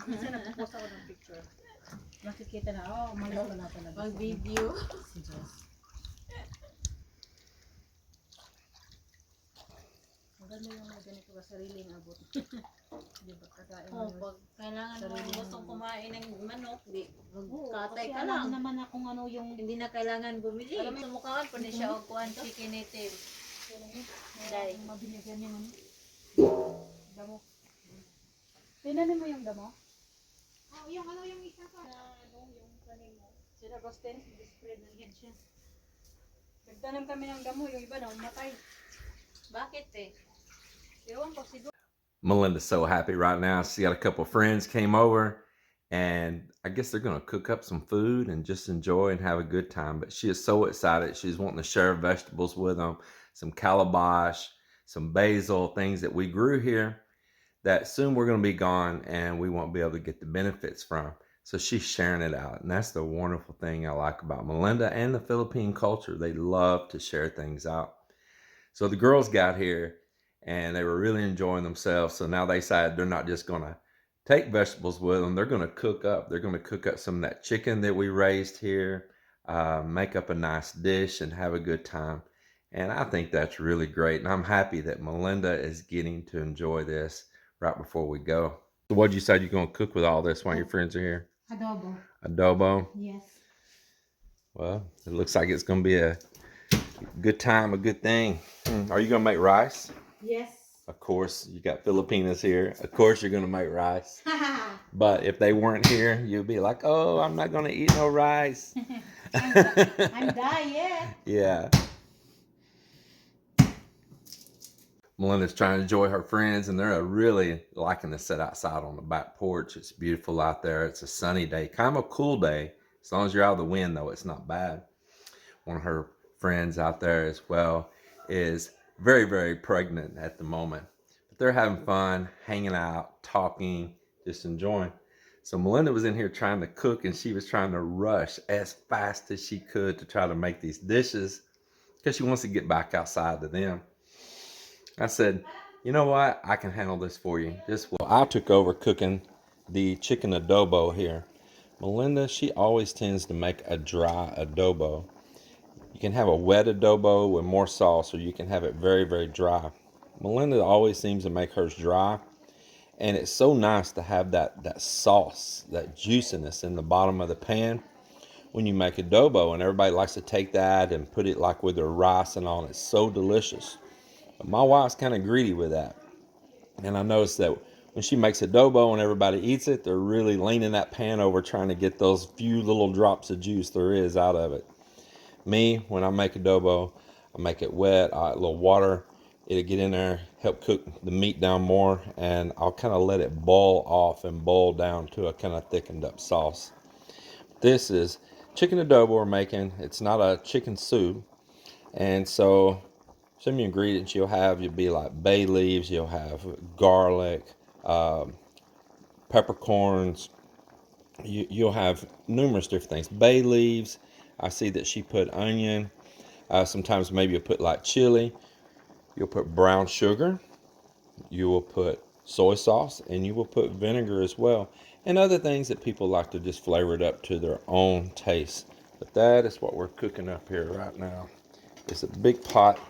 Kasi nagpo-post ako ng picture. Makikita na, oh, umalis na talaga. Mag-video. Si Diyos. Maganda yung ganito ka sariling abot. Di ba kakain mo? Pag kailangan mo gustong kumain ng manok, di magkatay Kasi ka alam lang. naman akong ano yung... Hindi na kailangan bumili. Alam mo, sumukaan pa niya siya o kuhan chicken native. Dahil. Mabinigyan niya nun. Damo. Tinanin mo yung damo? Oh, yung ano yung isa ka. Ano, yung tanim mo. Sila Rosten, spread na yan siya. Nagtanam kami ng damo, yung iba na umatay. Bakit eh? Ewan ko siguro. Melinda's so happy right now. She got a couple of friends came over, and I guess they're going to cook up some food and just enjoy and have a good time. But she is so excited. She's wanting to share vegetables with them, some calabash, some basil, things that we grew here that soon we're going to be gone and we won't be able to get the benefits from. So she's sharing it out. And that's the wonderful thing I like about Melinda and the Philippine culture. They love to share things out. So the girls got here and they were really enjoying themselves. So now they decided they're not just going to take vegetables with them. They're going to cook up. They're going to cook up some of that chicken that we raised here, make up a nice dish and have a good time. And I think that's really great. And I'm happy that Melinda is getting to enjoy this right before we go. So what did you say you're going to cook with all this while your friends are here? Adobo. Adobo? Yes. Well, it looks like it's going to be a good time, a good thing. Are you going to make rice? Yes. Of course, you got Filipinas here. Of course, you're going to make rice. But if they weren't here, you'd be like, oh, I'm not going to eat no rice. I'm diet. Yeah. Melinda's trying to enjoy her friends, and they're really liking to sit outside on the back porch. It's beautiful out there. It's a sunny day, kind of a cool day. As long as you're out of the wind, though, it's not bad. One of her friends out there as well is very, very pregnant at the moment. But they're having fun, hanging out, talking, just enjoying. So Melinda was in here trying to cook, and she was trying to rush as fast as she could to try to make these dishes because she wants to get back outside to them. I said, you know what? I can handle this for you. I took over cooking the chicken adobo here. Melinda, she always tends to make a dry adobo. You can have a wet adobo with more sauce, or you can have it very, very dry. Melinda always seems to make hers dry. And it's so nice to have that sauce, that juiciness in the bottom of the pan when you make adobo. And everybody likes to take that and put it like with their rice and all. It's so delicious. But my wife's kind of greedy with that. And I noticed that when she makes adobo and everybody eats it, they're really leaning that pan over trying to get those few little drops of juice there is out of it. Me, when I make adobo, I make it wet, I add a little water. It'll get in there, help cook the meat down more, and I'll kind of let it boil off and boil down to a kind of thickened up sauce. This is chicken adobo we're making. It's not a chicken soup. And so some of the ingredients you'll be like bay leaves, you'll have garlic, peppercorns, you'll have numerous different things. Bay leaves, I see that she put onion, sometimes maybe you'll put like chili, you'll put brown sugar, you will put soy sauce, and you will put vinegar as well, and other things that people like to just flavor it up to their own taste. But that is what we're cooking up here right now. It's a big pot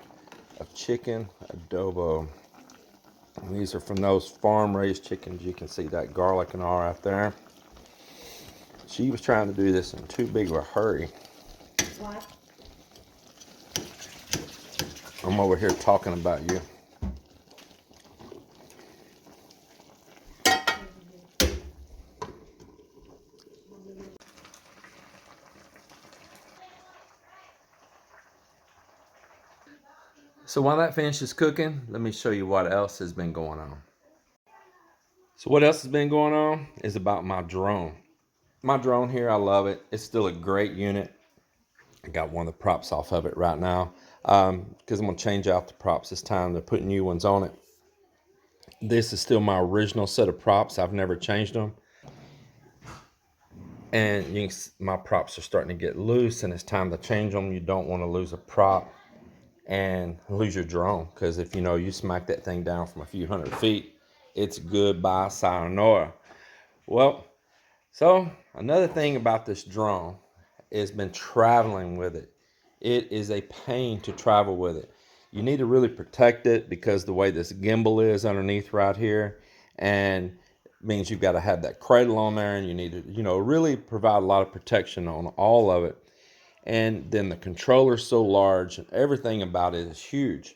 of chicken adobo. And these are from those farm-raised chickens. You can see that garlic and all right there. She was trying to do this in too big of a hurry. What? I'm over here talking about you. So while that finishes cooking, let me show you what else has been going on. So what else has been going on is about my drone. My drone here, I love it. It's still a great unit. I got one of the props off of it right now because I'm going to change out the props this time to put new ones on it. This is still my original set of props. I've never changed them. And you can see my props are starting to get loose, and it's time to change them. You don't want to lose a prop and lose your drone, because if you smack that thing down from a few hundred feet, it's goodbye sayonara. Well, so another thing about this drone is been traveling with it. It is a pain to travel with it. You need to really protect it because the way this gimbal is underneath right here, and means you've got to have that cradle on there, and you need to, really provide a lot of protection on all of it. And then the controller's so large, and everything about it is huge.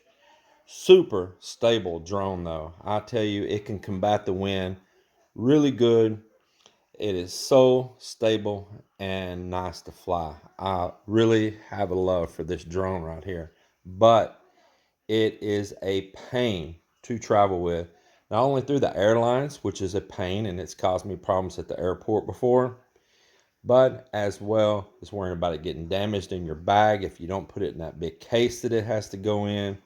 Super stable drone though. I tell you, it can combat the wind really good. It is so stable and nice to fly. I really have a love for this drone right here, but it is a pain to travel with. Not only through the airlines, which is a pain and it's caused me problems at the airport before, but as well as worrying about it getting damaged in your bag if you don't put it in that big case that it has to go in.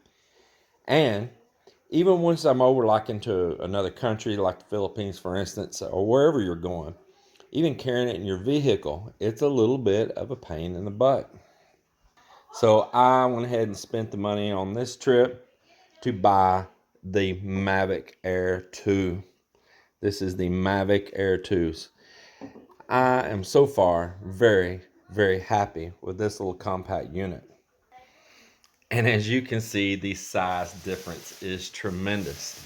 And even once I'm over like into another country like the Philippines, for instance, or wherever you're going, even carrying it in your vehicle, it's a little bit of a pain in the butt. So I went ahead and spent the money on this trip to buy the Mavic Air 2. This is the Mavic Air 2s. I am so far very, very happy with this little compact unit. And as you can see, the size difference is tremendous.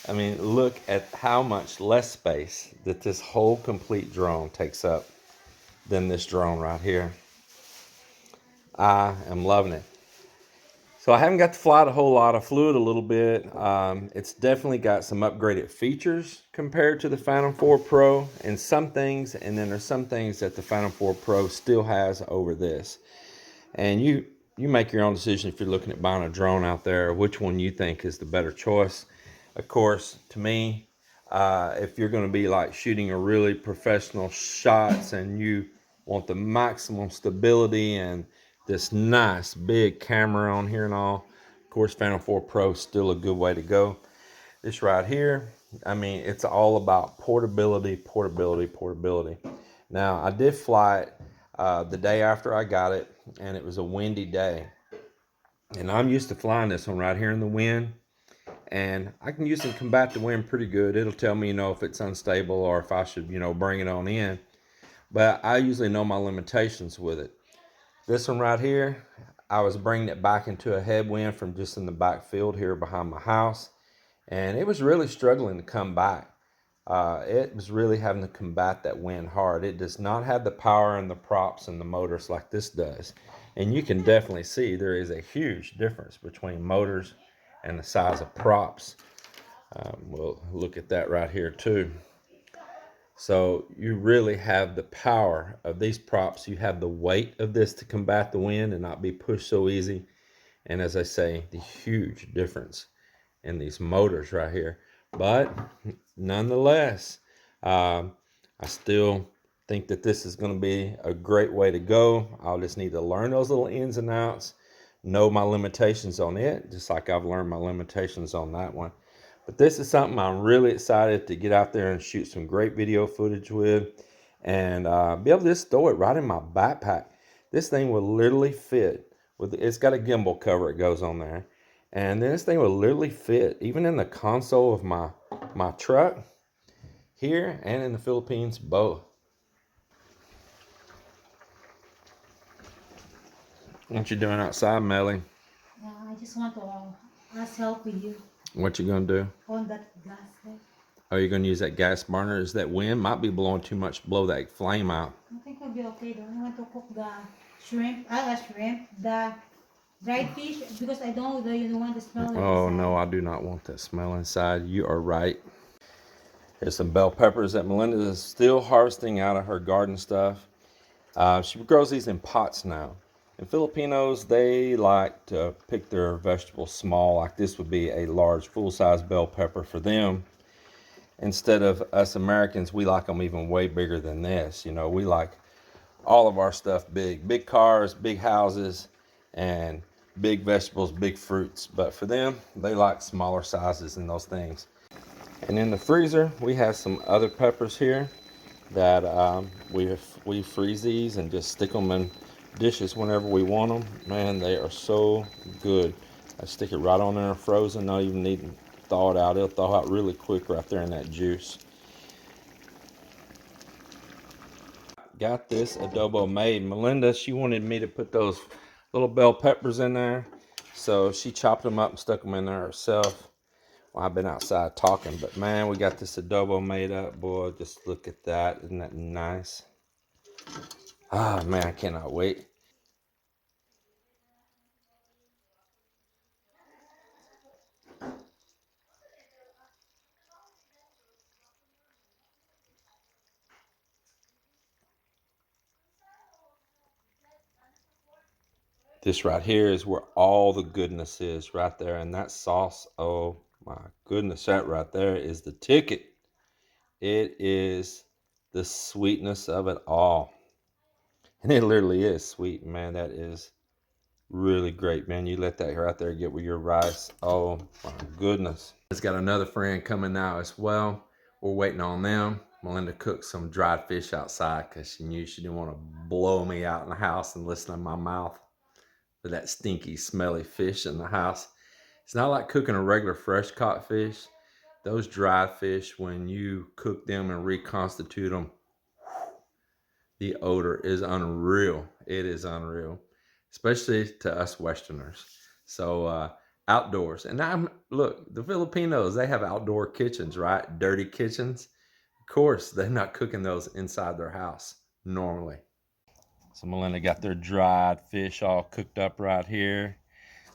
I mean, look at how much less space that this whole complete drone takes up than this drone right here. I am loving it. So I haven't got to fly it a whole lot. I flew it a little bit. It's definitely got some upgraded features compared to the Phantom 4 Pro and some things, and then there's some things that the Phantom 4 Pro still has over this. And you make your own decision if you're looking at buying a drone out there, which one you think is the better choice. Of course, to me, if you're going to be like shooting a really professional shots and you want the maximum stability and this nice big camera on here and all, of course, Phantom 4 Pro is still a good way to go. This right here, I mean, it's all about portability, portability, portability. Now, I did fly it the day after I got it, and it was a windy day. And I'm used to flying this one right here in the wind, and I can usually combat the wind pretty good. It'll tell me, if it's unstable or if I should, bring it on in. But I usually know my limitations with it. This one right here, I was bringing it back into a headwind from just in the back field here behind my house, and it was really struggling to come back. It was really having to combat that wind hard. It does not have the power and the props and the motors like this does. And you can definitely see there is a huge difference between motors and the size of props. We'll look at that right here too. So you really have the power of these props. You have the weight of this to combat the wind and not be pushed so easy. And as I say, the huge difference in these motors right here. But nonetheless, I still think that this is going to be a great way to go. I'll just need to learn those little ins and outs, know my limitations on it, just like I've learned my limitations on that one. But this is something I'm really excited to get out there and shoot some great video footage with, and be able to just throw it right in my backpack. This thing will literally fit. It's got a gimbal cover that goes on there. And then this thing will literally fit even in the console of my truck here and in the Philippines both. What you doing outside, Melly? I just want to ask help with you What you gonna do? on that gas there. Are you gonna use that gas burner? Is that wind might be blowing too much, blow that flame out? I think I'll be okay though. I want to cook the shrimp, the dried fish, because I don't want to smell it. Oh inside. no, I do not want that smell inside. You are right. Here's some bell peppers that Melinda is still harvesting out of her garden stuff. She grows these in pots now. And Filipinos, they like to pick their vegetables small. Like this would be a large full-size bell pepper for them. Instead of us Americans, we like them even way bigger than this. We like all of our stuff big. Big cars, big houses, and big vegetables, big fruits. But for them, they like smaller sizes and those things. And in the freezer, we have some other peppers here that we freeze these and just stick them in dishes whenever we want them. Man, they are so good. I stick it right on there frozen, not even needing to thaw it out. It'll thaw out really quick right there in that juice. got this adobo made. Melinda, she wanted me to put those little bell peppers in there, so she chopped them up and stuck them in there herself. Well, I've been outside talking, but man, we got this adobo made up, boy. Just look at that. Isn't that nice? Ah, man, I cannot wait. This right here is where all the goodness is, right there. And that sauce, oh my goodness, that right there is the ticket. It is the sweetness of it all. And it literally is sweet, man. That is really great, man. You let that right there get with your rice. Oh my goodness. It's got another friend coming now as well. We're waiting on them. Melinda cooked some dried fish outside because she knew she didn't want to blow me out in the house and listen to my mouth with that stinky, smelly fish in the house. It's not like cooking a regular fresh caught fish. Those dried fish, when you cook them and reconstitute them, the odor is unreal. It is unreal, especially to us Westerners. So outdoors. And look, the Filipinos, they have outdoor kitchens, right? Dirty kitchens. Of course, they're not cooking those inside their house normally. So Melinda got their dried fish all cooked up right here,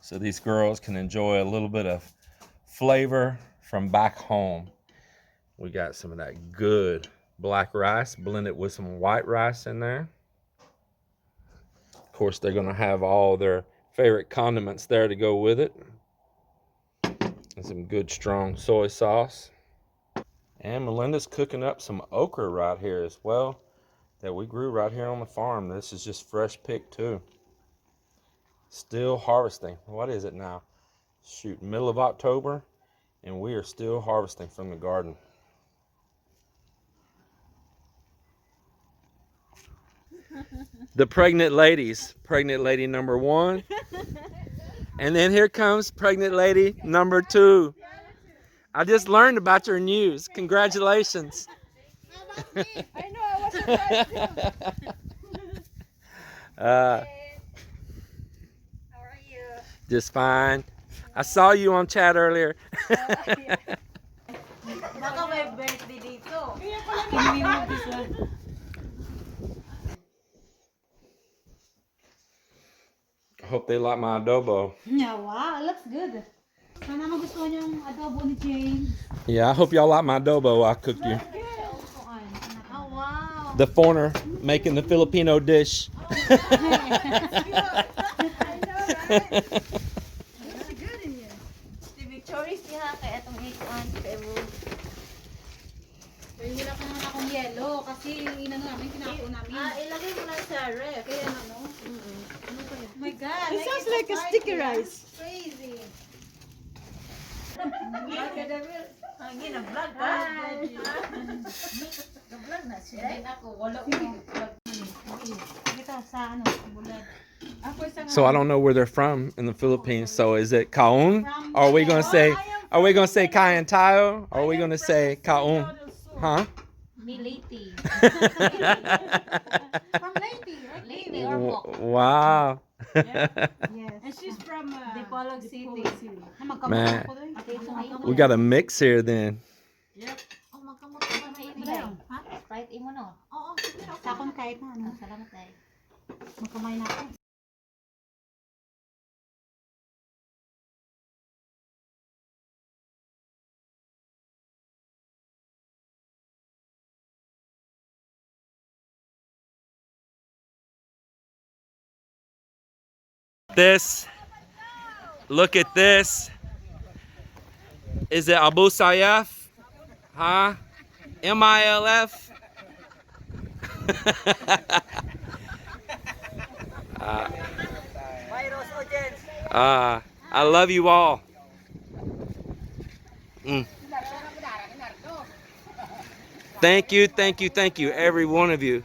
so these girls can enjoy a little bit of flavor from back home. We got some of that good black rice blended with some white rice in there. Of course, they're gonna have all their favorite condiments there to go with it, and some good strong soy sauce. And Melinda's cooking up some okra right here as well that we grew right here on the farm. This is just fresh picked too. Still harvesting. What is it now? Shoot, middle of October, and we are still harvesting from the garden. The pregnant ladies. Pregnant lady number 1. And then here comes pregnant lady number 2. I just learned about your news. Congratulations. I know, I was surprised too. uh, How are you? just fine. I saw you on chat earlier. Baka may birthday dito. I hope they like my adobo. Yeah, wow, it looks good. Sana magustuhan yung adobo ni James. Yeah, I hope y'all like my adobo I cooked you. Oh, wow. The foreigner making the Filipino dish. I know, right? Looks good in here. Si Victoria's niya kaya itong ikuan kay Ruth. Pero wala pa naman akong yellow kasi inano namin, kinako namin. Ilagay mo lang sa ref. Kaya ano? Oh my God. It sounds like a sticky rice. Crazy. Hagi na vlog ka. Nag-vlog na siya. Hindi ako. Wala ko mag-vlog. Ito sa ano, bulad. Ako isang So I don't know where they're from in the Philippines. So is it kaun? Are we gonna say kain tayo? Or are we gonna say kaun? Huh? Militi. from Leyte, right? Leyte or Mok. Wow. Yes. And she's from Dipolog City. Man, Ako doon. we got a mix here then. Oh, magkamot ka na imo. Ha? Sprite imo no. Oo, sige. Sa akong kahit na ano. Salamat dahil. Magkamay na ako. This. Look at this. Is it Abu Sayyaf? Huh? MILF? I love you all. Thank you, every one of you.